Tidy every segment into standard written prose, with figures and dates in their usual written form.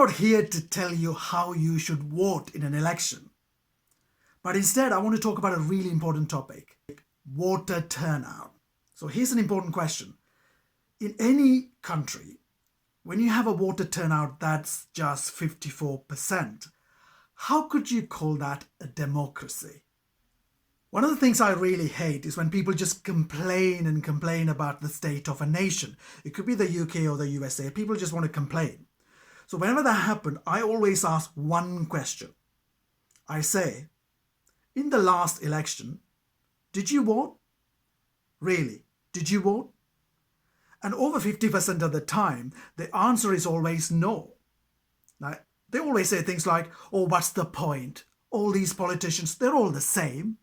not here to tell you how you should vote in an election, but instead I want to talk about a really important topic, voter turnout. So here's an important question. In any country, when you have a voter turnout that's just 54%, how could you call that a democracy? One of the things I really hate is when people just complain and complain about the state of a nation. It could be the UK or the USA. People just want to complain. So whenever that happens, I always ask one question. I say, in the last election, did you vote? Really? Did you vote? And over 50% of the time, the answer is always no. Now, they always say things like, oh, what's the point? All these politicians, they're all the same.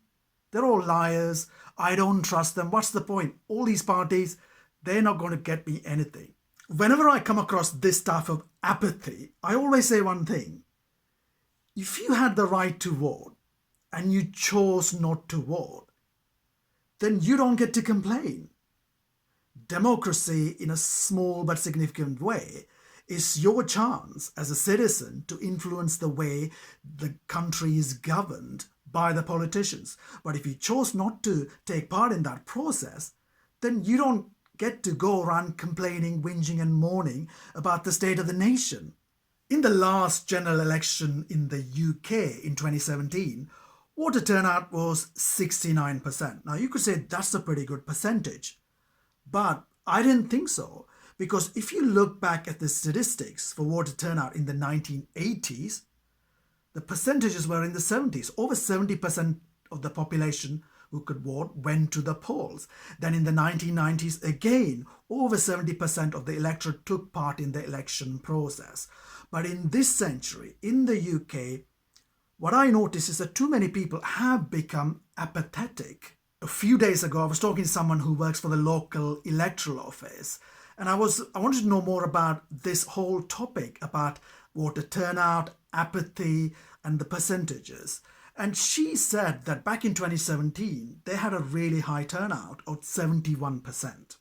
They're all liars. I don't trust them. What's the point? All these parties, they're not going to get me anything. Whenever I come across this type of apathy, I always say one thing. If you had the right to vote and you chose not to vote, then you don't get to complain. Democracy, in a small but significant way, is your chance as a citizen to influence the way the country is governed by the politicians. But if you chose not to take part in that process, then you don't get to go around complaining, whinging and moaning about the state of the nation. In the last general election in the UK in 2017, voter turnout was 69%. Now you could say that's a pretty good percentage, but I didn't think so, because if you look back at the statistics for voter turnout in the 1980s, the percentages were in the 70s. Over 70% of the population who could vote went to the polls. Then in the 1990s, again, over 70% of the electorate took part in the election process. But in this century, in the UK, what I notice is that too many people have become apathetic. A few days ago, I was talking to someone who works for the local electoral office, and I wanted to know more about this whole topic about voter turnout, apathy, and the percentages. And she said that back in 2017, they had a really high turnout of 71%.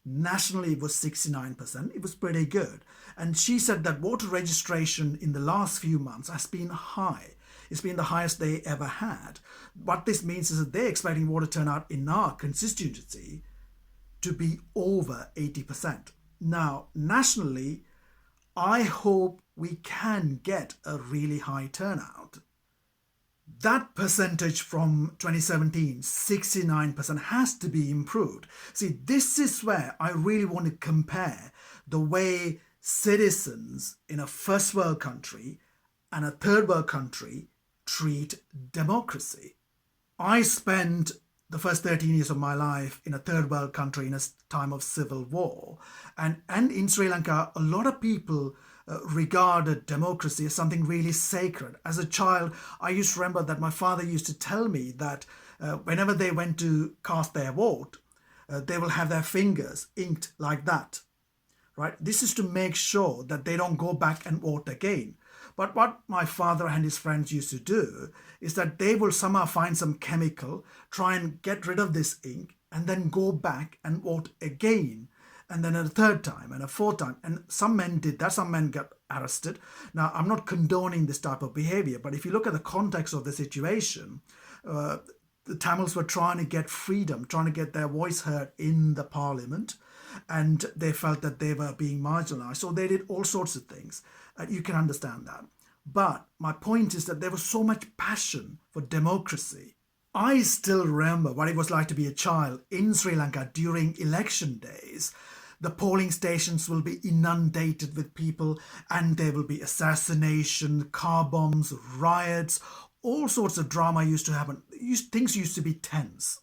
Nationally, it was 69%. It was pretty good. And she said that voter registration in the last few months has been high. It's been the highest they ever had. What this means is that they're expecting voter turnout in our constituency to be over 80%. Now, nationally, I hope we can get a really high turnout. That percentage from 2017, 69%, has to be improved. See, this is where I really want to compare the way citizens in a first world country and a third world country treat democracy. I spent the first 13 years of my life in a third world country in a time of civil war. And in Sri Lanka, a lot of people regarded democracy as something really sacred. As a child, I used to remember that my father used to tell me that whenever they went to cast their vote, they will have their fingers inked like that, right? This is to make sure that they don't go back and vote again. But what my father and his friends used to do is that they will somehow find some chemical, try and get rid of this ink, and then go back and vote again. And then a third time and a fourth time. And some men did that. Some men got arrested. Now, I'm not condoning this type of behavior, but if you look at the context of the situation, the Tamils were trying to get freedom, trying to get their voice heard in the parliament, and they felt that they were being marginalized. So they did all sorts of things. You can understand that. But my point is that there was so much passion for democracy. I still remember what it was like to be a child in Sri Lanka during election days. The polling stations will be inundated with people, and there will be assassination, car bombs, riots, all sorts of drama used to happen. Things used to be tense.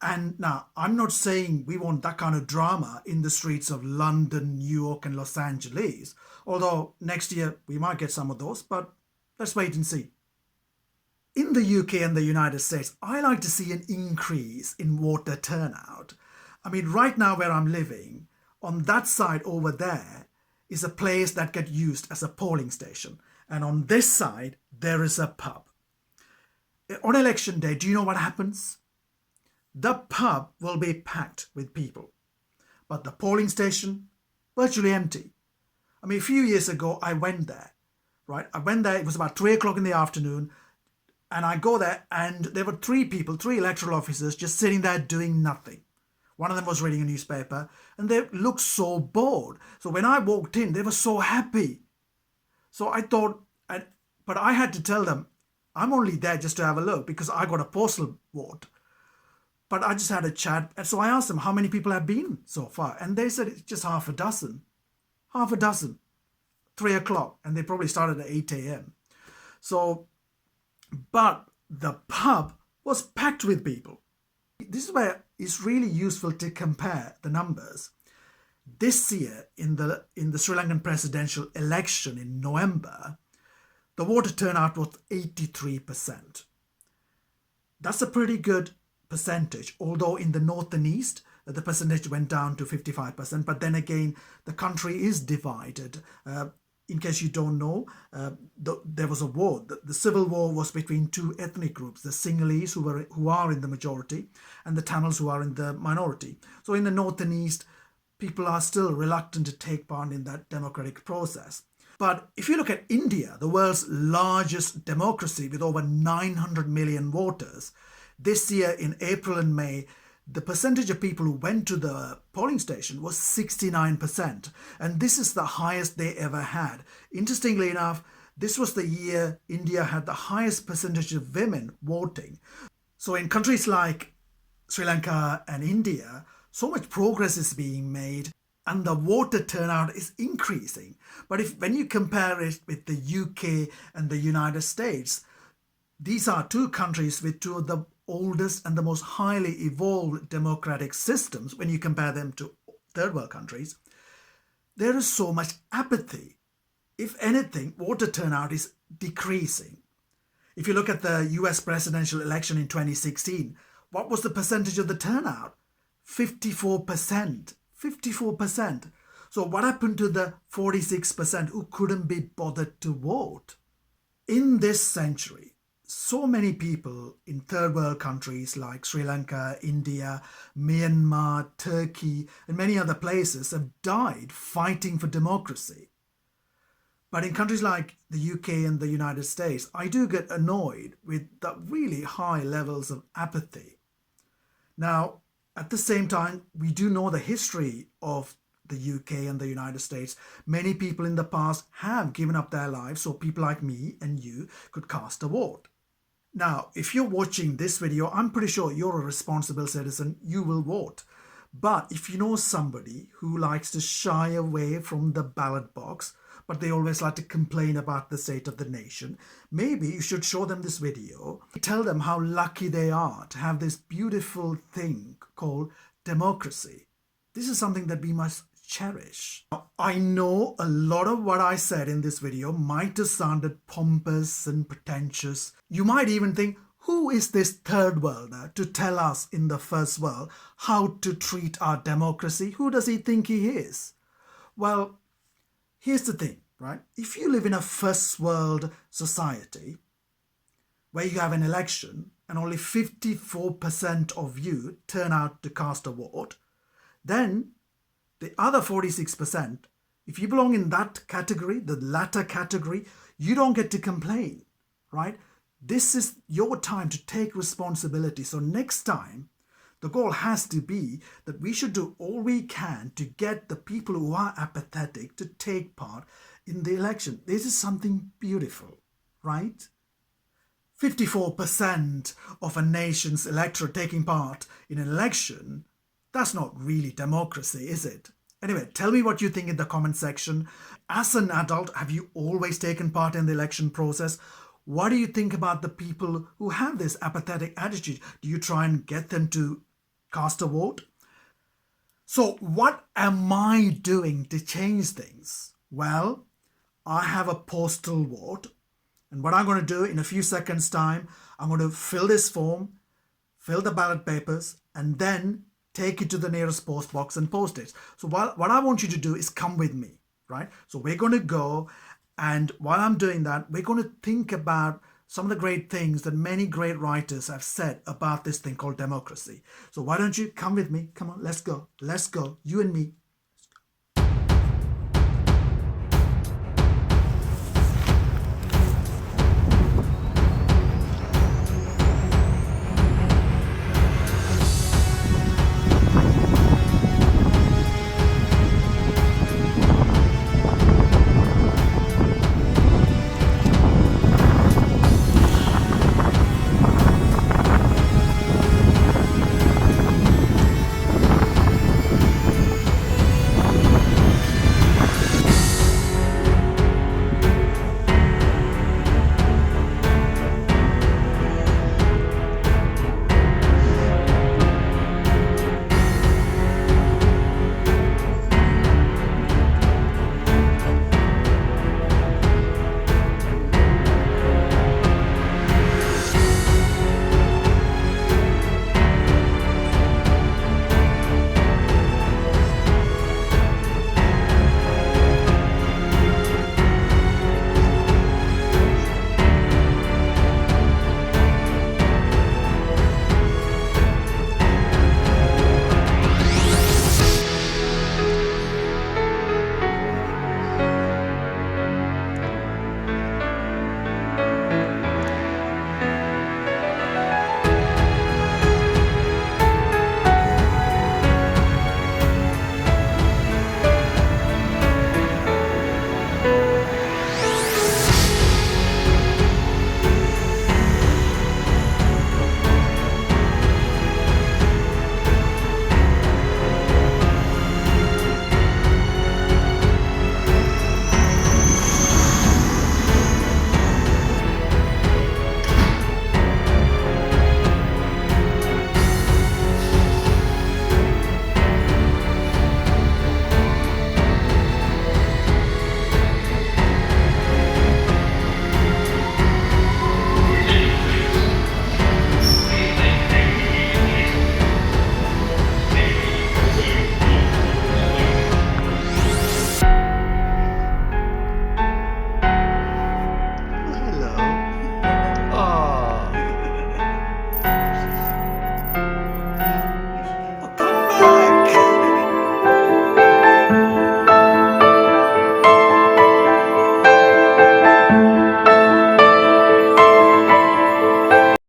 And now, I'm not saying we want that kind of drama in the streets of London, New York and Los Angeles. Although next year we might get some of those, but let's wait and see. In the UK and the United States, I like to see an increase in voter turnout. I mean, right now where I'm living, on that side over there is a place that gets used as a polling station. And on this side, there is a pub. On election day, do you know what happens? The pub will be packed with people, but the polling station, virtually empty. I mean, a few years ago, I went there, right? I went there, it was about 3 o'clock in the afternoon, and I go there, and there were three people, three electoral officers, just sitting there doing nothing. One of them was reading a newspaper, and they looked so bored. So when I walked in, they were so happy. So I thought, but I had to tell them, I'm only there just to have a look because I got a postal vote. But I just had a chat. And so I asked them how many people have been so far. And they said it's just half a dozen. Half a dozen. 3 o'clock. And they probably started at 8 a.m. So, but the pub was packed with people. This is where it's really useful to compare the numbers. This year, in the Sri Lankan presidential election in November, the voter turnout was 83%. That's a pretty good percentage, although in the north and east, the percentage went down to 55%. But then again, the country is divided. In case you don't know, there was a war. The civil war was between two ethnic groups, the Sinhalese, who are in the majority, and the Tamils, who are in the minority. So in the north and east, people are still reluctant to take part in that democratic process. But if you look at India, the world's largest democracy with over 900 million voters, this year in April and May, the percentage of people who went to the polling station was 69%. And this is the highest they ever had. Interestingly enough, this was the year India had the highest percentage of women voting. So in countries like Sri Lanka and India, so much progress is being made and the voter turnout is increasing. But when you compare it with the UK and the United States, these are two countries with two of the oldest and the most highly evolved democratic systems when you compare them to third world countries. There is so much apathy. If anything, voter turnout is decreasing. If you look at the US presidential election in 2016, what was the percentage of the turnout? 54%. 54%. So what happened to the 46% who couldn't be bothered to vote? In this century, so many people in third world countries like Sri Lanka, India, Myanmar, Turkey, and many other places have died fighting for democracy. But in countries like the UK and the United States, I do get annoyed with the really high levels of apathy. Now, at the same time, we do know the history of the UK and the United States. Many people in the past have given up their lives so people like me and you could cast a vote. Now, if you're watching this video, I'm pretty sure you're a responsible citizen. You will vote. But if you know somebody who likes to shy away from the ballot box, but they always like to complain about the state of the nation, maybe you should show them this video. Tell them how lucky they are to have this beautiful thing called democracy. This is something that we must cherish. Now, I know a lot of what I said in this video might have sounded pompous and pretentious. You might even think, who is this third worlder to tell us in the first world how to treat our democracy? Who does he think he is? Well, here's the thing, right? If you live in a first world society where you have an election and only 54% of you turn out to cast a vote, then the other 46%, if you belong in that category, the latter category, you don't get to complain, right? This is your time to take responsibility. So next time, the goal has to be that we should do all we can to get the people who are apathetic to take part in the election. This is something beautiful, right? 54% of a nation's electorate taking part in an election, that's not really democracy, is it? Anyway, tell me what you think in the comment section. As an adult, have you always taken part in the election process? What do you think about the people who have this apathetic attitude? Do you try and get them to cast a vote? So what am I doing to change things? Well, I have a postal vote. And what I'm going to do in a few seconds time, I'm going to fill this form, fill the ballot papers, and then take it to the nearest post box and post it. So what I want you to do is come with me, right? So we're going to go, and while I'm doing that, we're going to think about some of the great things that many great writers have said about this thing called democracy. So why don't you come with me? Come on, let's go. Let's go. You and me.